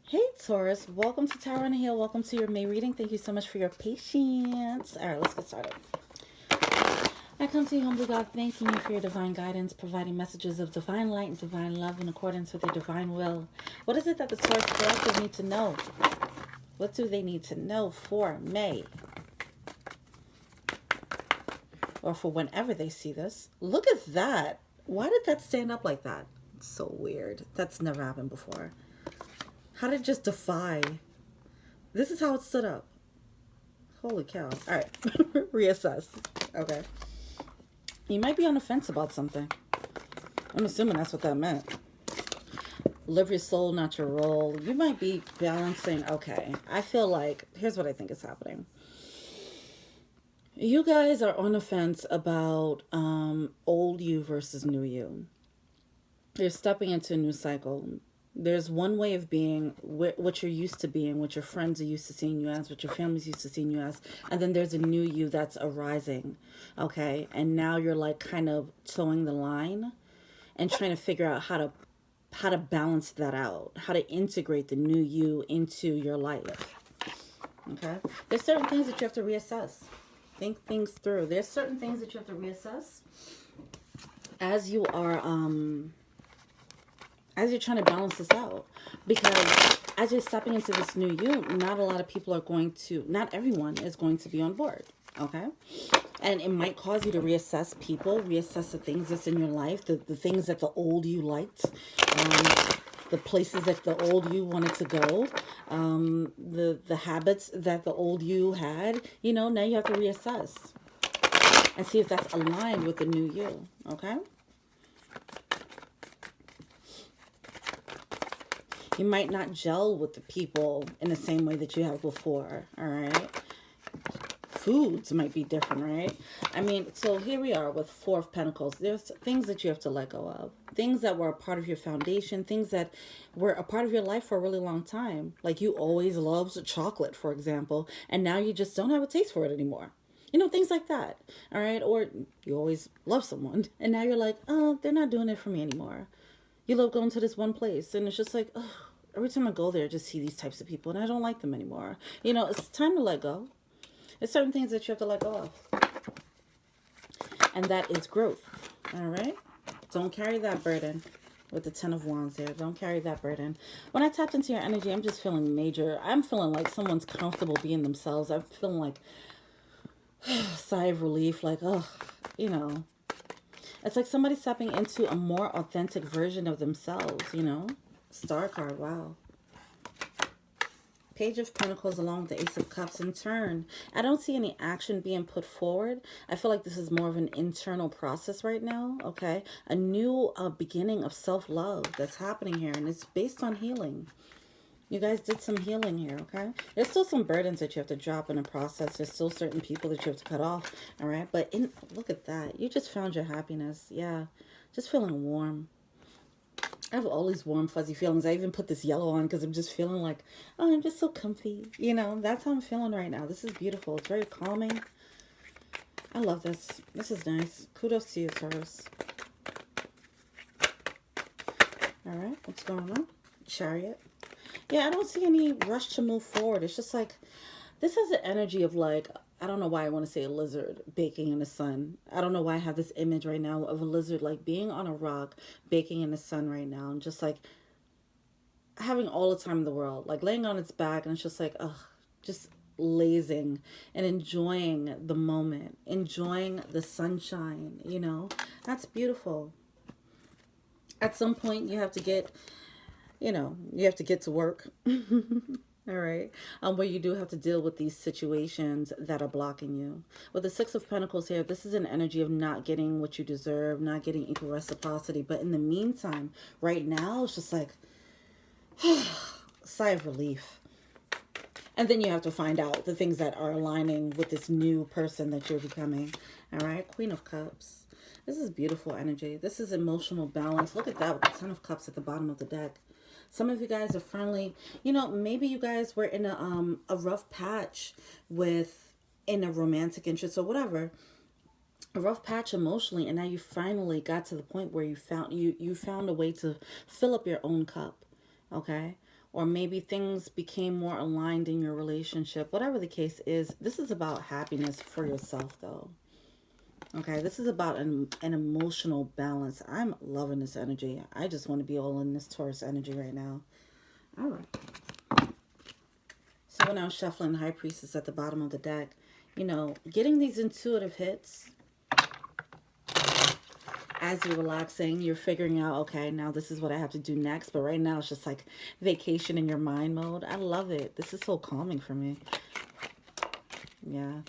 Hey Taurus, welcome to Tower on the Hill. Welcome to your May reading. Thank you so much for your patience. All right, let's get started. I come to you, humbly God, thanking you for your divine guidance, providing messages of divine light and divine love in accordance with your divine will. What is it that the Taurus collective need to know? What do they need to know for May? Or for whenever they see this? Look at that. Why did that stand up like that? It's so weird. That's never happened before. How did it just defy? This is how it stood up. Holy cow. All right. Reassess. Okay. You might be on the fence about something. I'm assuming that's what that meant. Live your soul, not your role. You might be balancing. Okay. I feel like, here's what I think is happening. You guys are on the fence about old you versus new you. You're stepping into a new cycle. There's one way of being, what you're used to being, what your friends are used to seeing you as, what your family's used to seeing you as, and then there's a new you that's arising, okay? And now you're like kind of towing the line and trying to figure out how to balance that out, how to integrate the new you into your life, okay? There's certain things that you have to reassess. Think things through. There's certain things that you have to reassess as you are as you're trying to balance this out, because as you're stepping into this new you, not a lot of people are going to, not everyone is going to be on board, okay? And it might cause you to reassess people, reassess the things that's in your life, the things that the old you liked, the places that the old you wanted to go, the habits that the old you had. You know, now you have to reassess and see if that's aligned with the new you, okay? You might not gel with the people in the same way that you have before, all right? Foods might be different, right? I mean, so here we are with Four of Pentacles. There's things that you have to let go of. Things that were a part of your foundation. Things that were a part of your life for a really long time. Like you always loved chocolate, for example, and now you just don't have a taste for it anymore. You know, things like that, all right? Or you always love someone, and now you're like, oh, they're not doing it for me anymore. You love going to this one place, and it's just like, oh, every time I go there, I just see these types of people, and I don't like them anymore. You know, it's time to let go. There's certain things that you have to let go of. And that is growth. All right? Don't carry that burden with the Ten of Wands there. Don't carry that burden. When I tapped into your energy, I'm just feeling major. I'm feeling like someone's comfortable being themselves. I'm feeling like sigh of relief. Like, oh, you know. It's like somebody stepping into a more authentic version of themselves, you know. Star card, wow. Page of Pentacles along with the Ace of Cups in turn. I don't see any action being put forward. I feel like this is more of an internal process right now, okay? A new beginning of self-love that's happening here, and it's based on healing. You guys did some healing here, okay? There's still some burdens that you have to drop in the process. There's still certain people that you have to cut off, all right? But look at that. You just found your happiness. Yeah, just feeling warm. I have all these warm, fuzzy feelings. I even put this yellow on because I'm just feeling like, oh, I'm just so comfy. You know, that's how I'm feeling right now. This is beautiful. It's very calming. I love this. This is nice. Kudos to you, Taurus. All right, what's going on? Chariot. Yeah, I don't see any rush to move forward. It's just like, this has the energy of like, I don't know why I want to say a lizard baking in the sun. I don't know why I have this image right now of a lizard like being on a rock, baking in the sun right now. And just like having all the time in the world. Like laying on its back and it's just like, ugh, just lazing and enjoying the moment. Enjoying the sunshine, you know. That's beautiful. At some point you have to get, you know, you have to get to work. All right. Where you do have to deal with these situations that are blocking you. With the Six of Pentacles here, this is an energy of not getting what you deserve, not getting equal reciprocity. But in the meantime, right now, it's just like, sigh of relief. And then you have to find out the things that are aligning with this new person that you're becoming. All right. Queen of Cups. This is beautiful energy. This is emotional balance. Look at that with the Ten of Cups at the bottom of the deck. Some of you guys are finally, you know, maybe you guys were in a rough patch in a romantic interest or whatever, a rough patch emotionally, and now you finally got to the point where you found a way to fill up your own cup, okay? or maybe things became more aligned in your relationship. Whatever the case is, this is about happiness for yourself, though. Okay, this is about an emotional balance. I'm loving this energy. I just want to be all in this Taurus energy right now. All right. So when I was shuffling High Priestess at the bottom of the deck, you know, getting these intuitive hits as you're relaxing, you're figuring out, okay, now this is what I have to do next. But right now it's just like vacation in your mind mode. I love it. This is so calming for me. Yeah.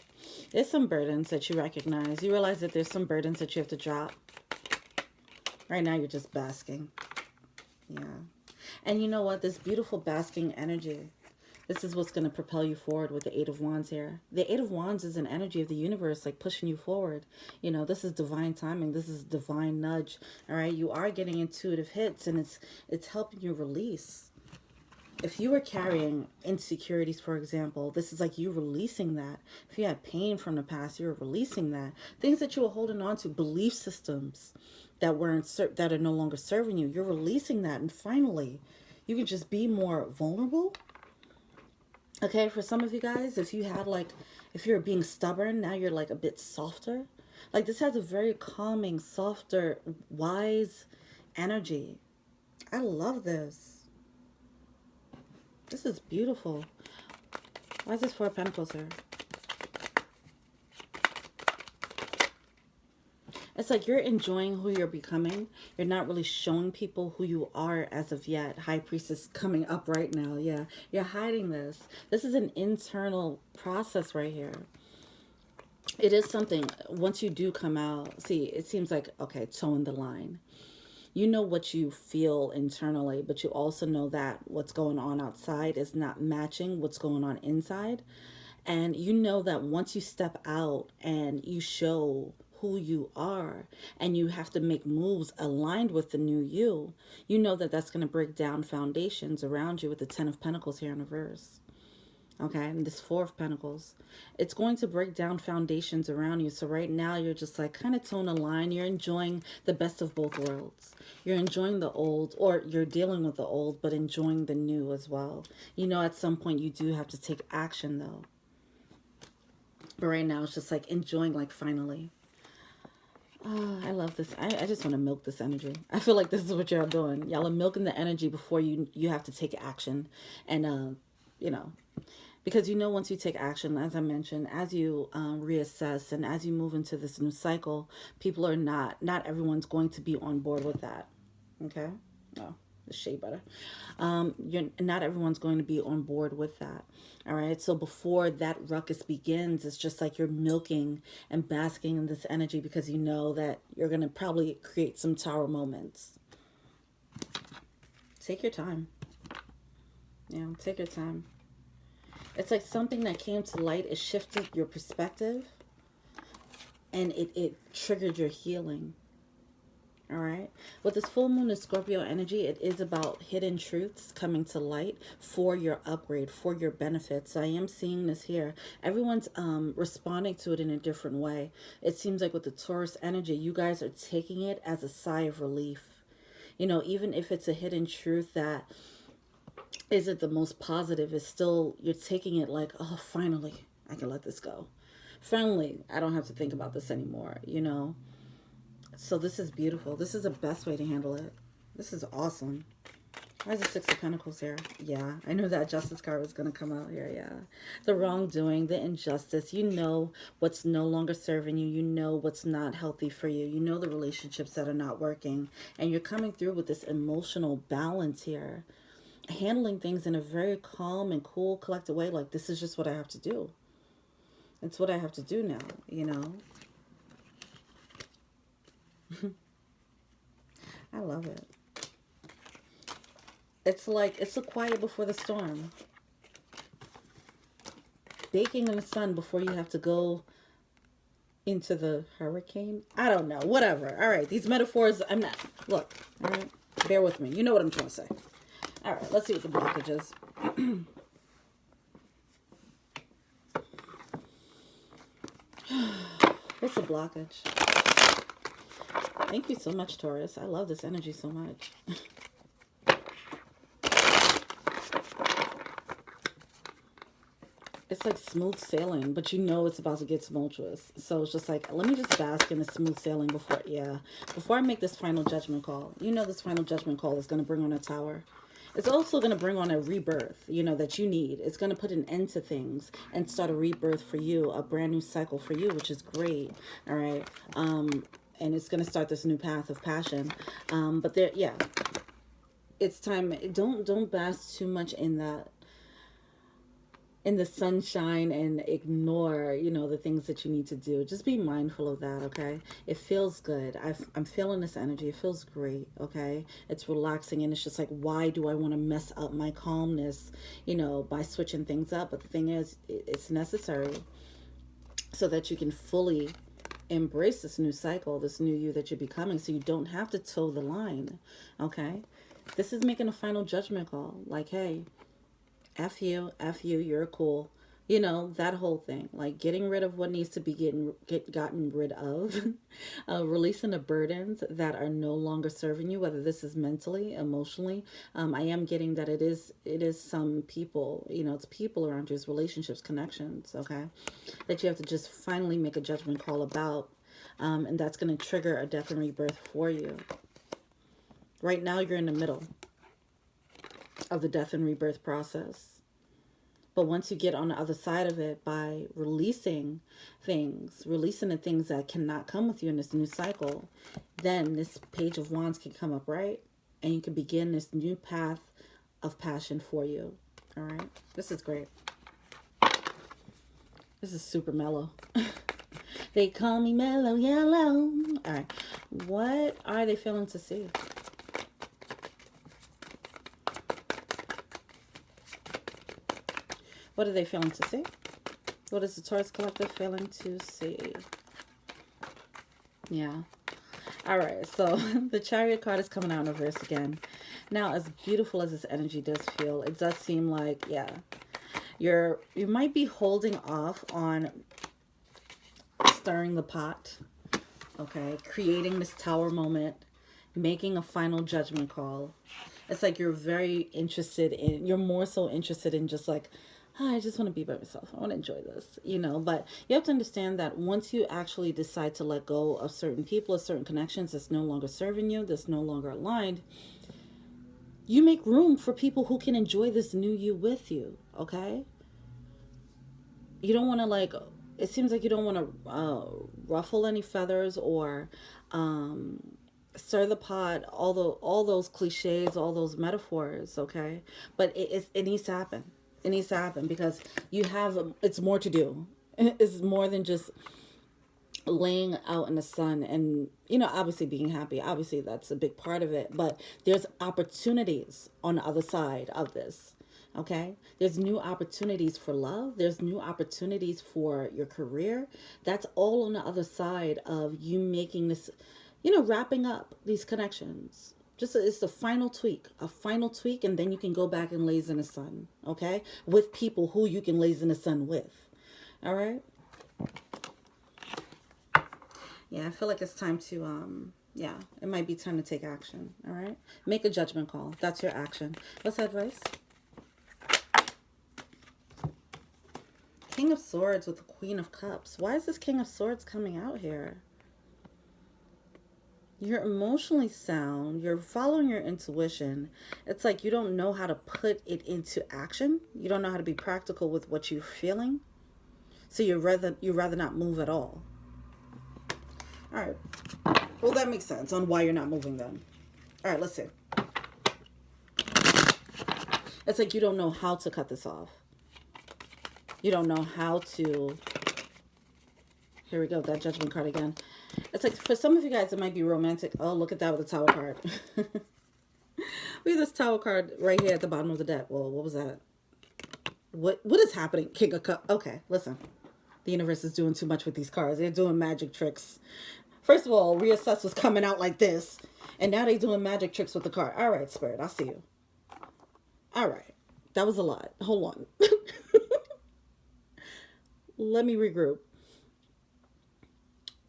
There's some burdens that you recognize. You realize that there's some burdens that you have to drop. Right now you're just basking. Yeah. And you know what? This beautiful basking energy, this is what's going to propel you forward with the Eight of Wands here. The Eight of Wands is an energy of the universe, like pushing you forward. You know, this is divine timing. This is divine nudge. All right. You are getting intuitive hits, and it's helping you release. If you were carrying insecurities, for example, this is like you releasing that. If you had pain from the past, you're releasing that. Things that you were holding on to, belief systems that that are no longer serving you, you're releasing that. And finally, you can just be more vulnerable. Okay, for some of you guys, if you're being stubborn, now you're like a bit softer. Like this has a very calming, softer, wise energy. I love this. This is beautiful. Why is this Four of Pentacles here? It's like you're enjoying who you're becoming. You're not really showing people who you are as of yet. High Priestess coming up right now. Yeah, you're hiding this. This is an internal process right here. It is something, once you do come out, see, it seems like, okay, toeing the line. You know what you feel internally, but you also know that what's going on outside is not matching what's going on inside. And you know that once you step out and you show who you are and you have to make moves aligned with the new you, you know that that's going to break down foundations around you with the Ten of Pentacles here in reverse. Okay, and this Four of Pentacles, it's going to break down foundations around you. So right now you're just like kind of towing a line. You're enjoying the best of both worlds. You're enjoying the old, or you're dealing with the old, but enjoying the new as well. You know, at some point you do have to take action though. But right now it's just like enjoying, like finally. Oh, I love this. I just want to milk this energy. I feel like this is what y'all doing. Y'all are milking the energy before you have to take action. And, you know, because you know once you take action, as I mentioned, as you reassess and as you move into this new cycle, people are not everyone's going to be on board with that. Okay? Oh, the shea butter. Not everyone's going to be on board with that. All right? So before that ruckus begins, it's just like you're milking and basking in this energy because you know that you're going to probably create some tower moments. Take your time. Yeah, take your time. It's like something that came to light, it shifted your perspective, and it triggered your healing. All right. With this full moon and Scorpio energy, it is about hidden truths coming to light for your upgrade, for your benefits. I am seeing this here. Everyone's responding to it in a different way. It seems like with the Taurus energy, you guys are taking it as a sigh of relief. You know, even if it's a hidden truth that isn't the most positive, it's still, you're taking it like, oh, finally, I can let this go. Finally, I don't have to think about this anymore, you know? So this is beautiful. This is the best way to handle it. This is awesome. Why is the Six of Pentacles here? Yeah, I knew that Justice card was going to come out here, yeah. The wrongdoing, the injustice. You know what's no longer serving you. You know what's not healthy for you. You know the relationships that are not working. And you're coming through with this emotional balance here. Handling things in a very calm and cool, collected way. Like, this is just what I have to do. It's what I have to do now, you know. I love it. It's like, it's the quiet before the storm. Baking in the sun before you have to go into the hurricane. I don't know. Whatever. All right. These metaphors, I'm not. Look. All right. Bear with me. You know what I'm trying to say. All right. Let's see what the blockage is. What's the blockage? Thank you so much, Taurus. I love this energy so much. It's like smooth sailing, but you know it's about to get tumultuous. So it's just like, let me just bask in the smooth sailing before, yeah, before I make this final judgment call. You know this final judgment call is going to bring on a tower. It's also going to bring on a rebirth, you know, that you need. It's going to put an end to things and start a rebirth for you, a brand new cycle for you, which is great. All right. And it's going to start this new path of passion. But there, yeah, it's time. Don't bask too much in that, in the sunshine, and ignore, you know, the things that you need to do. Just be mindful of that, okay? It feels good. I'm feeling this energy. It feels great, okay? It's relaxing, and it's just like, why do I want to mess up my calmness, you know, by switching things up? But the thing is, it's necessary so that you can fully embrace this new cycle, this new you that you're becoming, so you don't have to toe the line, okay? This is making a final judgment call. Like, hey, F you, you're cool. You know, that whole thing. Like getting rid of what needs to be gotten rid of. Releasing the burdens that are no longer serving you, whether this is mentally, emotionally. I am getting that it is some people, you know, it's people around you, it's relationships, connections, okay? That you have to just finally make a judgment call about. And that's going to trigger a death and rebirth for you. Right now, you're in the middle of the death and rebirth process. But once you get on the other side of it, by releasing the things that cannot come with you in this new cycle, then this Page of Wands can come up, right? And you can begin this new path of passion for you. All right? This is great. This is super mellow. They call me Mellow Yellow. All right. What are they feeling to see? What are they feeling to see? What is the Taurus Collective feeling to see? Yeah. All right. So the Chariot card is coming out in reverse again. Now, as beautiful as this energy does feel, it does seem like, yeah, you might be holding off on stirring the pot. Okay. Creating this tower moment. Making a final judgment call. It's like you're very interested in, you're more so interested in just like, I just want to be by myself. I want to enjoy this, you know. But you have to understand that once you actually decide to let go of certain people or certain connections that's no longer serving you, that's no longer aligned, you make room for people who can enjoy this new you with you, okay? You don't want to, like, it seems like you don't want to ruffle any feathers or stir the pot, all those cliches, all those metaphors, okay? But it needs to happen. It needs to happen because you have, it's more to do. It's more than just laying out in the sun and, you know, obviously being happy. Obviously, that's a big part of it. But there's opportunities on the other side of this, okay? There's new opportunities for love. There's new opportunities for your career. That's all on the other side of you making this, you know, wrapping up these connections. Just it's the final tweak, and then you can go back and laze in the sun, okay? With people who you can laze in the sun with, all right? Yeah, I feel like it's time to, yeah, it might be time to take action, all right? Make a judgment call. That's your action. What's that advice? King of Swords with the Queen of Cups. Why is this King of Swords coming out here? You're emotionally sound. You're following your intuition. It's like you don't know how to put it into action. You don't know how to be practical with what you're feeling. So you'd rather not move at all. All right. Well, that makes sense on why you're not moving then. All right, let's see. It's like you don't know how to cut this off. You don't know how to... Here we go, that Judgment card again. It's like, for some of you guys, it might be romantic. Oh, look at that with the Tower card. We have this Tower card right here at the bottom of the deck. Well, what was that? What is happening? King of Cups. Okay, listen. The universe is doing too much with these cards. They're doing magic tricks. First of all, Reassess was coming out like this. And now they're doing magic tricks with the card. All right, Spirit, I see you. All right. That was a lot. Hold on. Let me regroup.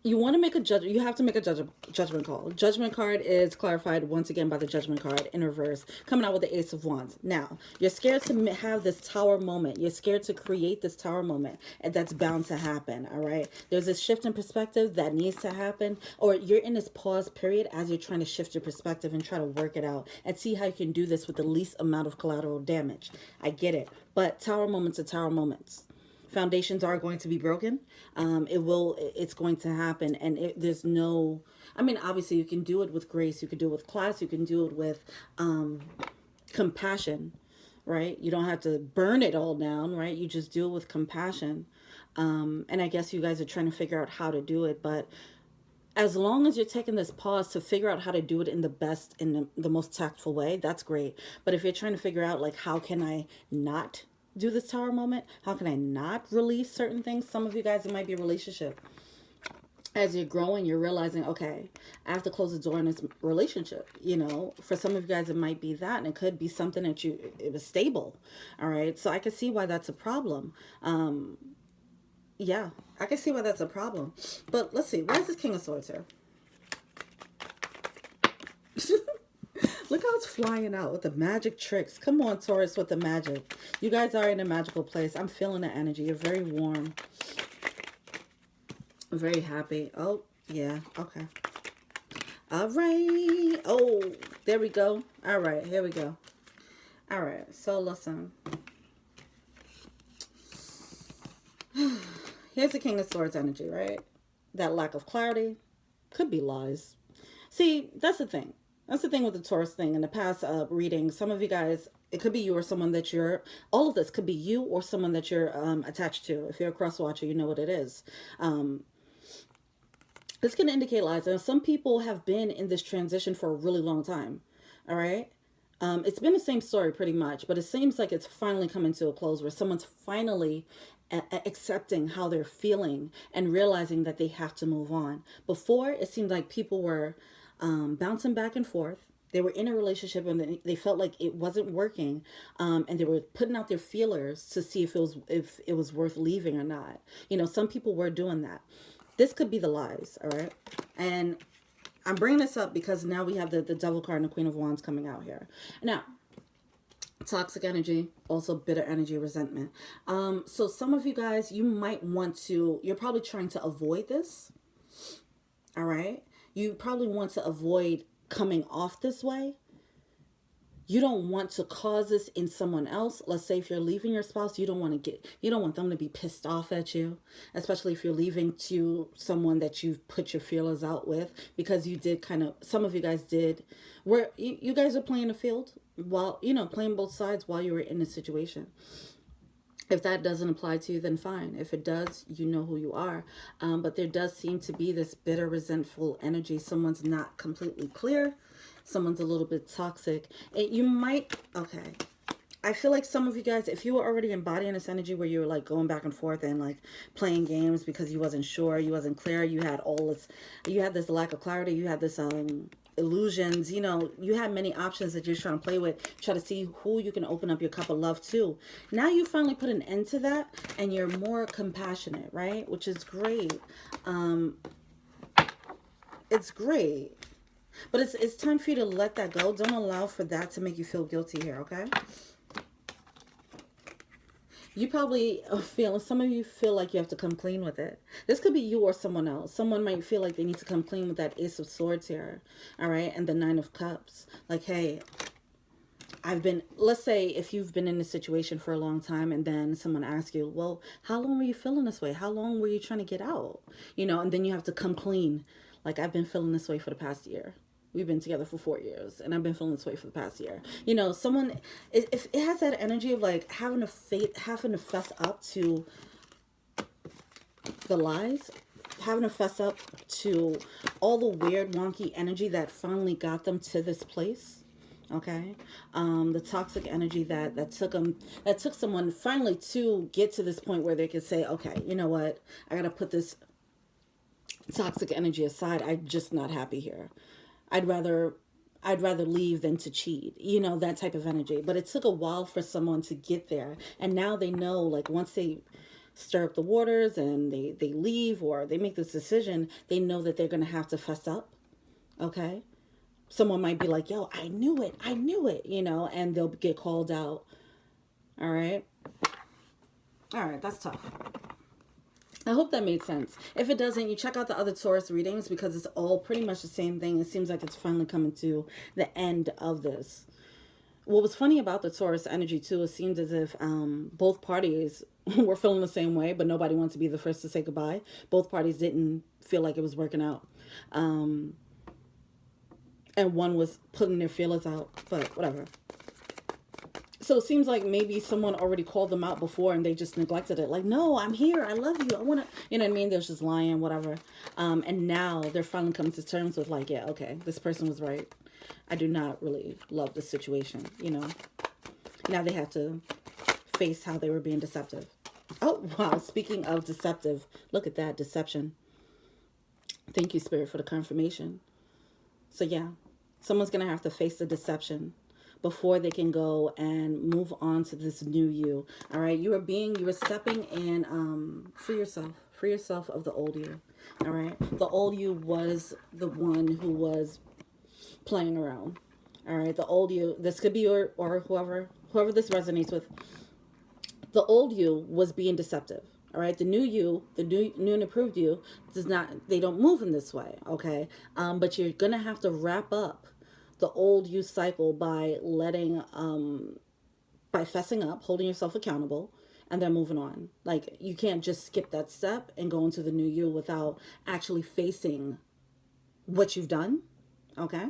You want to make a judgment. You have to make a judgment call. Judgment card is clarified once again by the judgment card in reverse, coming out with the Ace of Wands. Now, you're scared to have this tower moment. You're scared to create this tower moment, and that's bound to happen. All right. There's this shift in perspective that needs to happen, or you're in this pause period as you're trying to shift your perspective and try to work it out and see how you can do this with the least amount of collateral damage. I get it, but tower moments are tower moments. Foundations are going to be broken. It's going to happen. And there's no, I mean, obviously you can do it with grace. You can do it with class. You can do it with compassion, right? You don't have to burn it all down, right? You just do it with compassion. And I guess you guys are trying to figure out how to do it. But as long as you're taking this pause to figure out how to do it in the best, in the most tactful way, that's great. But if you're trying to figure out, like, how can I not do this tower moment? How can I not release certain things? Some of you guys, it might be a relationship. As you're growing, you're realizing, okay, I have to close the door in this relationship. You know, for some of you guys, it might be that, and it could be something that it was stable. All right. So I can see why that's a problem. Yeah, I can see why that's a problem. But let's see. Why is this King of Swords here? Look how it's flying out with the magic tricks. Come on, Taurus, with the magic. You guys are in a magical place. I'm feeling the energy. You're very warm. Very happy. Oh, yeah. Okay. All right. Oh, there we go. All right. Here we go. All right. So listen. Here's the King of Swords energy, right? That lack of clarity could be lies. See, that's the thing. That's the thing with the Taurus thing. In the past reading, some of you guys, it could be you or someone that you're, all of this could be you or someone that you're attached to. If you're a cross watcher, you know what it is. This can indicate lies. And some people have been in this transition for a really long time. All right. It's been the same story pretty much, but it seems like it's finally coming to a close where someone's finally accepting how they're feeling and realizing that they have to move on. Before, it seemed like people were bouncing back and forth. They were in a relationship and they felt like it wasn't working, and they were putting out their feelers to see if it was worth leaving or not. You know, some people were doing that. This could be the lies, all right? And I'm bringing this up because now we have the Devil card and the Queen of Wands coming out here. Now, toxic energy, also bitter energy, resentment. So some of you guys, you might want to, you're probably trying to avoid this, all right? You probably want to avoid coming off this way. You don't want to cause this in someone else. Let's say if you're leaving your spouse, you don't want them to be pissed off at you, especially if you're leaving to someone that you've put your feelers out with, because you did kind of, some of you guys did, where you guys are playing the field while, you know, playing both sides while you were in this situation. If that doesn't apply to you, then fine. If it does, you know who you are. But there does seem to be this bitter, resentful energy. Someone's not completely clear. Someone's a little bit toxic. And you might, okay. I feel like some of you guys, if you were already embodying this energy where you were like going back and forth and like playing games because you wasn't sure, you wasn't clear, you had this lack of clarity, you had this illusions, you know, you have many options that you're trying to play with, try to see who you can open up your cup of love to. Now you finally put an end to that and you're more compassionate, right? Which is great. It's great. But it's time for you to let that go. Don't allow for that to make you feel guilty here, okay? You probably feel, some of you feel like you have to come clean with it. This could be you or someone else. Someone might feel like they need to come clean with that Ace of Swords here, all right? And the Nine of Cups. Like, hey, let's say if you've been in this situation for a long time and then someone asks you, well, how long were you feeling this way? How long were you trying to get out? You know, and then you have to come clean. Like, I've been feeling this way for the past year. We've been together for 4 years and I've been feeling this way for the past year. You know, someone, if it has that energy of like having to fess up to the lies, having to fess up to all the weird, wonky energy that finally got them to this place. Okay. The toxic energy that took someone finally to get to this point where they could say, okay, you know what? I got to put this toxic energy aside. I'm just not happy here. I'd rather leave than to cheat, you know, that type of energy. But it took a while for someone to get there. And now they know, like, once they stir up the waters and they leave or they make this decision, they know that they're going to have to fess up. Okay. Someone might be like, yo, I knew it, you know, and they'll get called out. All right. All right. That's tough. I hope that made sense. If it doesn't, you check out the other Taurus readings because it's all pretty much the same thing. It seems like it's finally coming to the end of this. What was funny about the Taurus energy too, it seemed as if both parties were feeling the same way, but nobody wants to be the first to say goodbye. Both parties didn't feel like it was working out. And one was putting their feelers out, but whatever. So it seems like maybe someone already called them out before and they just neglected it. Like, no, I'm here. I love you. I want to, you know what I mean? They're just lying, whatever. And now they're finally coming to terms with like, yeah, okay, this person was right. I do not really love the situation, you know. Now they have to face how they were being deceptive. Oh, wow. Speaking of deceptive, look at that deception. Thank you, Spirit, for the confirmation. So yeah, someone's going to have to face the deception before they can go and move on to this new you. All right. You were stepping in, free yourself of the old you. All right. The old you was the one who was playing around. All right. The old you, this could be your, or whoever this resonates with. The old you was being deceptive. All right. The new you, the new and improved you they don't move in this way. Okay. But you're going to have to wrap up the old you cycle by by fessing up, holding yourself accountable, and then moving on. Like, you can't just skip that step and go into the new you without actually facing what you've done. Okay.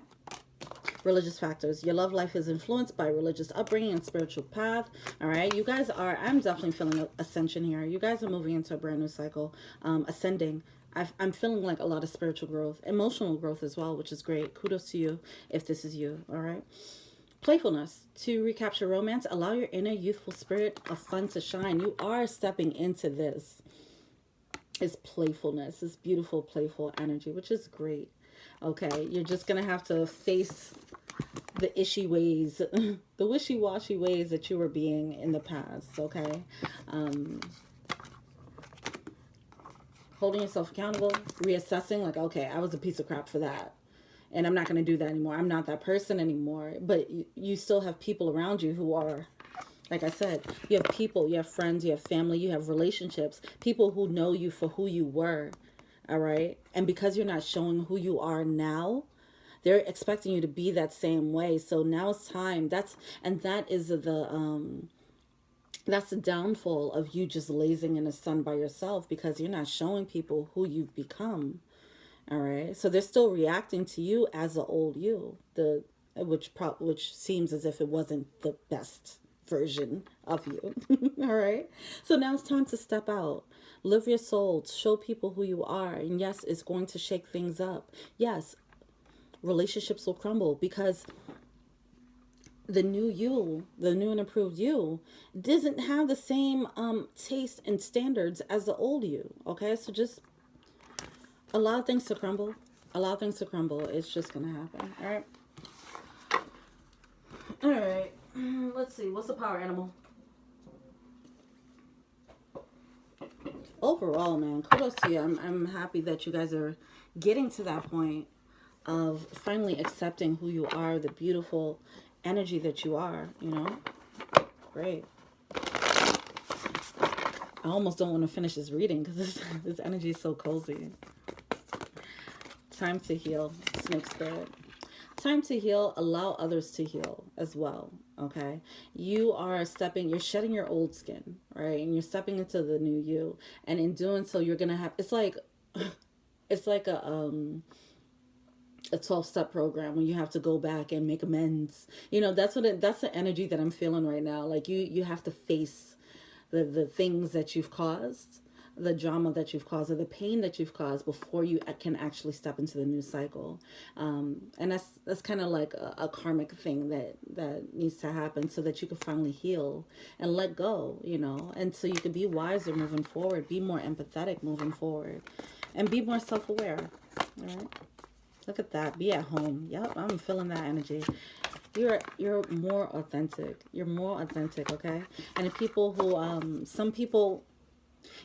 Religious factors. Your love life is influenced by religious upbringing and spiritual path. All right. You guys are, I'm definitely feeling ascension here. You guys are moving into a brand new cycle, ascending. I'm feeling like a lot of spiritual growth, emotional growth as well, which is great. Kudos to you if this is you. All right. Playfulness. To recapture romance, allow your inner youthful spirit of fun to shine. You are stepping into this. It's playfulness. It's beautiful, playful energy, which is great. Okay. You're just going to have to face the ishy ways, the wishy-washy ways that you were being in the past. Okay. Holding yourself accountable, reassessing, like, okay, I was a piece of crap for that. And I'm not going to do that anymore. I'm not that person anymore. But you still have people around you who are, like I said, you have people, you have friends, you have family, you have relationships, people who know you for who you were. All right. And because you're not showing who you are now, they're expecting you to be that same way. So now it's time. That's the downfall of you just lazing in the sun by yourself, because you're not showing people who you've become. All right. So they're still reacting to you as the old you, which seems as if it wasn't the best version of you. All right. So now it's time to step out, live your soul, show people who you are. And yes, it's going to shake things up. Yes, relationships will crumble because the new you, the new and improved you, doesn't have the same taste and standards as the old you. Okay, so just allow things to crumble. Allow things to crumble. It's just gonna happen. All right. All right. Let's see. What's the power animal? Overall, man, kudos to you. I'm happy that you guys are getting to that point of finally accepting who you are, the beautiful energy that you are, you know. Great. I almost don't want to finish this reading because this energy is so cozy. Time to heal, snake spirit. Time to heal. Allow others to heal as well. Okay. You're shedding your old skin, right? And you're stepping into the new you. And in doing so, you're going to have, it's like a 12-step program when you have to go back and make amends. You know, that's the energy that I'm feeling right now. Like you have to face the things that you've caused, the drama that you've caused, or the pain that you've caused before you can actually step into the new cycle. And that's kind of like a karmic thing that needs to happen so that you can finally heal and let go, you know, and so you can be wiser moving forward, be more empathetic moving forward, and be more self-aware. All right. Look at that. Be at home. Yep, I'm feeling that energy. You're more authentic. You're more authentic, okay? And the people who, some people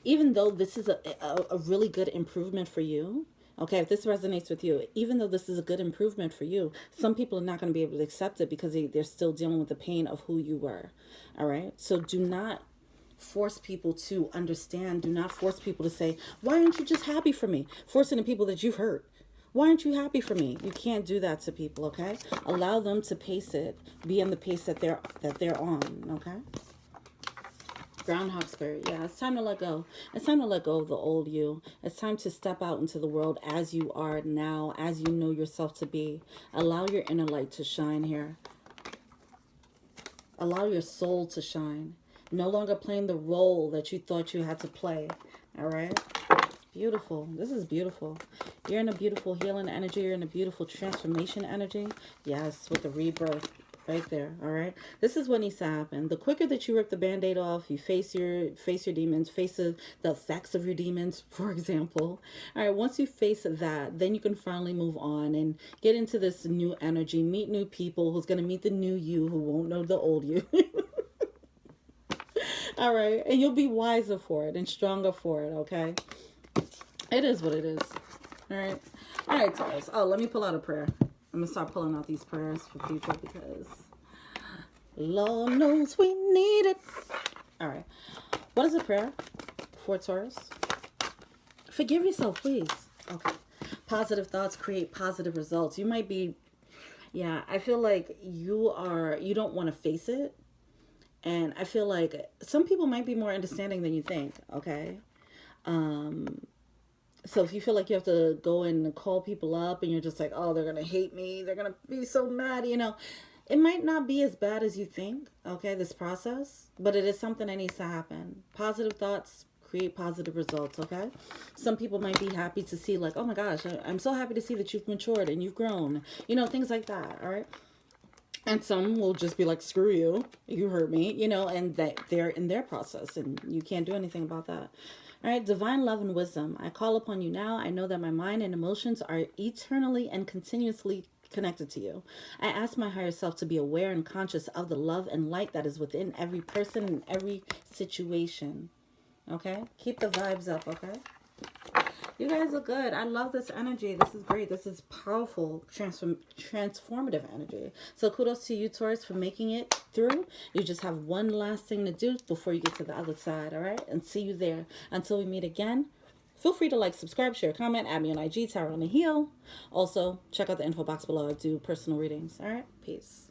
Even though this is a really good improvement for you, okay, if this resonates with you, even though this is a good improvement for you, some people are not going to be able to accept it because they're still dealing with the pain of who you were. All right. So do not force people to understand. Do not force people to say, why aren't you just happy for me? Forcing the people that you've hurt. Why aren't you happy for me? You can't do that to people, okay? Allow them to pace it, be on the pace that they're on, okay? Groundhog Spirit, yeah, it's time to let go. It's time to let go of the old you. It's time to step out into the world as you are now, as you know yourself to be. Allow your inner light to shine here. Allow your soul to shine. No longer playing the role that you thought you had to play, all right? Beautiful. This is beautiful. You're in a beautiful healing energy. You're in a beautiful transformation energy. Yes, with the rebirth right there. All right. This is what needs to happen. The quicker that you rip the band-aid off, you face your demons, face the effects of your demons, for example. All right. Once you face that, then you can finally move on and get into this new energy, meet new people who's going to meet the new you who won't know the old you. All right. And you'll be wiser for it and stronger for it. Okay. It is what it is. All right. All right, Taurus. Oh, let me pull out a prayer. I'm going to start pulling out these prayers for people because Lord knows we need it. All right. What is a prayer for Taurus? Forgive yourself, please. Okay. Positive thoughts create positive results. You might be, yeah, I feel like you don't want to face it. And I feel like some people might be more understanding than you think, okay? So if you feel like you have to go and call people up and you're just like, oh, they're going to hate me, they're going to be so mad, it might not be as bad as you think, okay, this process, but it is something that needs to happen. Positive thoughts create positive results, okay? Some people might be happy to see like, oh my gosh, I'm so happy to see that you've matured and you've grown, things like that, all right? And some will just be like, screw you, you hurt me, and that they're in their process and you can't do anything about that. All right, divine love and wisdom. I call upon you now. I know that my mind and emotions are eternally and continuously connected to you. I ask my higher self to be aware and conscious of the love and light that is within every person and every situation. Okay? Keep the vibes up, okay? You guys are good. I love this energy. This is great. This is powerful, transformative energy. So kudos to you, Taurus, for making it through. You just have one last thing to do before you get to the other side, all right? And see you there. Until we meet again, feel free to like, subscribe, share, comment, add me on IG, Tower on the Heel. Also, check out the info box below. I do personal readings, all right? Peace.